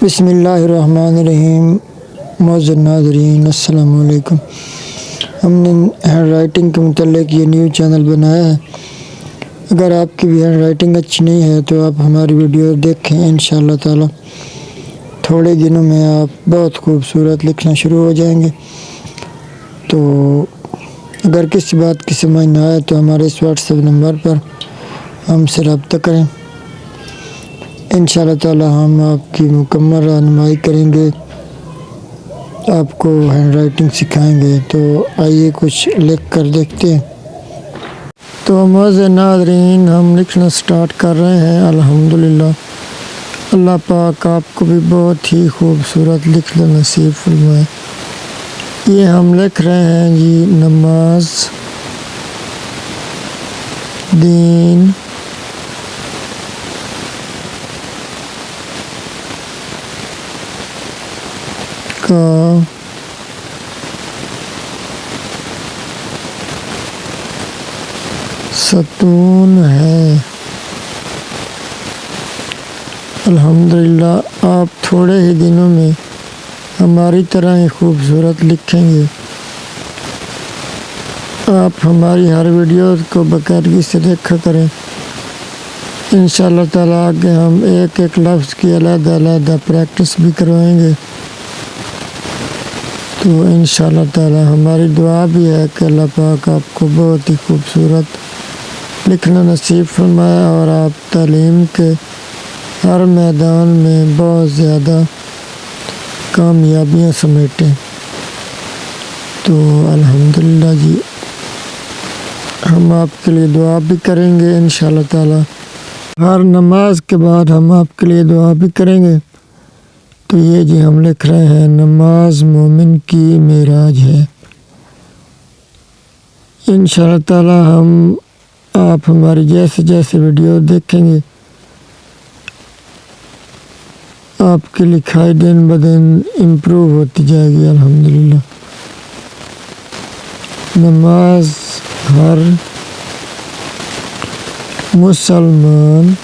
بسم اللہ الرحمن الرحیم۔ معزز ناظرین السلام علیکم۔ ہم نے ہینڈ رائٹنگ کے متعلق یہ نیو چینل بنایا ہے۔ اگر آپ کی بھی ہینڈ رائٹنگ اچھی نہیں ہے تو آپ ہماری ویڈیو دیکھیں، انشاءاللہ تعالی تھوڑے دنوں میں آپ بہت خوبصورت لکھنا شروع ہو جائیں گے۔ تو اگر کسی بات کی سمجھ نہ آئے تو ہمارے اس واٹس ایپ نمبر پر ہم سے رابطہ کریں، انشاءاللہ تعالی ہم آپ کی مکمل رہنمائی کریں گے، آپ کو ہینڈ رائٹنگ سکھائیں گے۔ تو آئیے کچھ لکھ کر دیکھتے ہیں۔ تو معزز ناظرین، ہم لکھنا سٹارٹ کر رہے ہیں۔ الحمدللہ، اللہ پاک آپ کو بھی بہت ہی خوبصورت لکھنا نصیب فرمائے۔ یہ ہم لکھ رہے ہیں جی، نماز دین کا ستون ہے۔ الحمدللہ، آپ تھوڑے ہی دنوں میں ہماری طرح ہی خوبصورت لکھیں گے۔ آپ ہماری ہر ویڈیو کو باقاعدگی سے دیکھا کریں، انشاءاللہ تعالیٰ آگے ہم ایک ایک لفظ کی علیحدہ علیحدہ پریکٹس بھی کروائیں گے۔ تو انشاءاللہ تعالیٰ ہماری دعا بھی ہے کہ اللہ پاک آپ کو بہت ہی خوبصورت لکھنا نصیب فرمائے اور آپ تعلیم کے ہر میدان میں بہت زیادہ کامیابیاں سمیٹیں۔ تو الحمدللہ جی، ہم آپ کے لیے دعا بھی کریں گے انشاءاللہ تعالیٰ۔ ہر نماز کے بعد ہم آپ کے لیے دعا بھی کریں گے۔ تو یہ جی ہم لکھ رہے ہیں، نماز مومن کی معراج ہے۔ انشاءاللہ تعالیٰ آپ ہماری جیسے جیسے ویڈیو دیکھیں گے، آپ کی لکھائی دن بدن امپروو ہوتی جائے گی الحمدللہ۔ نماز ہر مسلمان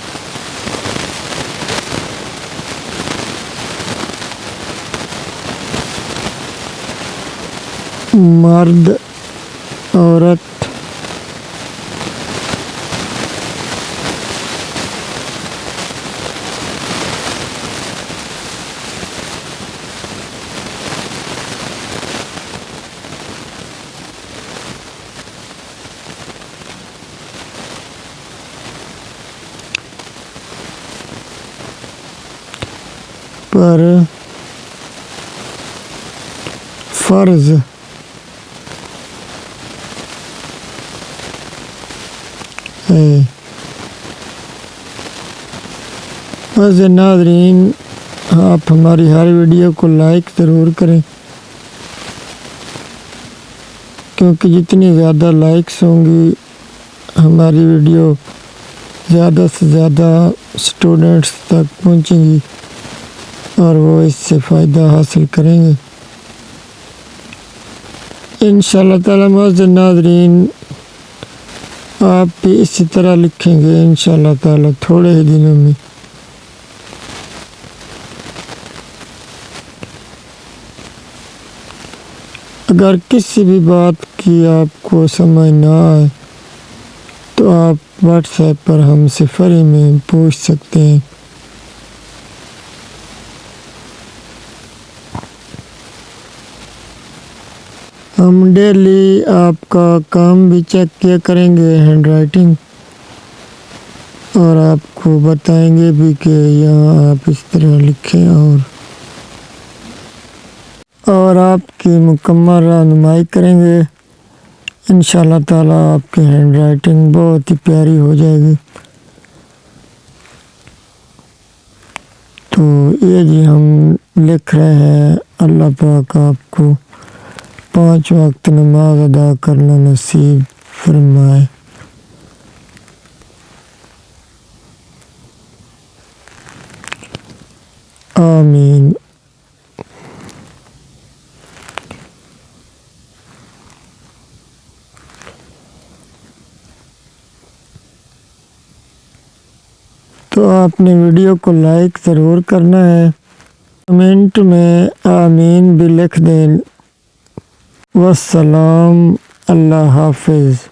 مرد عورت پر فرض ہے۔ معزز ناظرین، آپ ہماری ہر ویڈیو کو لائک ضرور کریں، کیونکہ جتنی زیادہ لائکس ہوں گی ہماری ویڈیو زیادہ سے زیادہ سٹوڈنٹس تک پہنچیں گی اور وہ اس سے فائدہ حاصل کریں گے انشاءاللہ تعالیٰ۔ معزز ناظرین، آپ بھی اسی طرح لکھیں گے انشاءاللہ تعالیٰ تھوڑے ہی دنوں میں۔ اگر کسی بھی بات کی آپ کو سمجھ نہ آئے تو آپ واٹس ایپ پر ہم سے فری میں پوچھ سکتے ہیں۔ ہم ڈیلی آپ کا کام بھی چیک کیا کریں گے، ہینڈ رائٹنگ، اور آپ کو بتائیں گے بھی کہ یہاں آپ اس طرح لکھیں، اور آپ کی مکمل رہنمائی کریں گے انشاءاللہ تعالیٰ۔ آپ کی ہینڈ رائٹنگ بہت ہی پیاری ہو جائے گی۔ تو یہ جی ہم لکھ رہے ہیں، اللہ پاک آپ کو 5 وقت نماز ادا کرنا نصیب فرمائے۔ آمین۔ تو آپ نے ویڈیو کو لائک ضرور کرنا ہے۔ کمنٹ میں آمین بھی لکھ دیں۔ والسلام، اللہ حافظ۔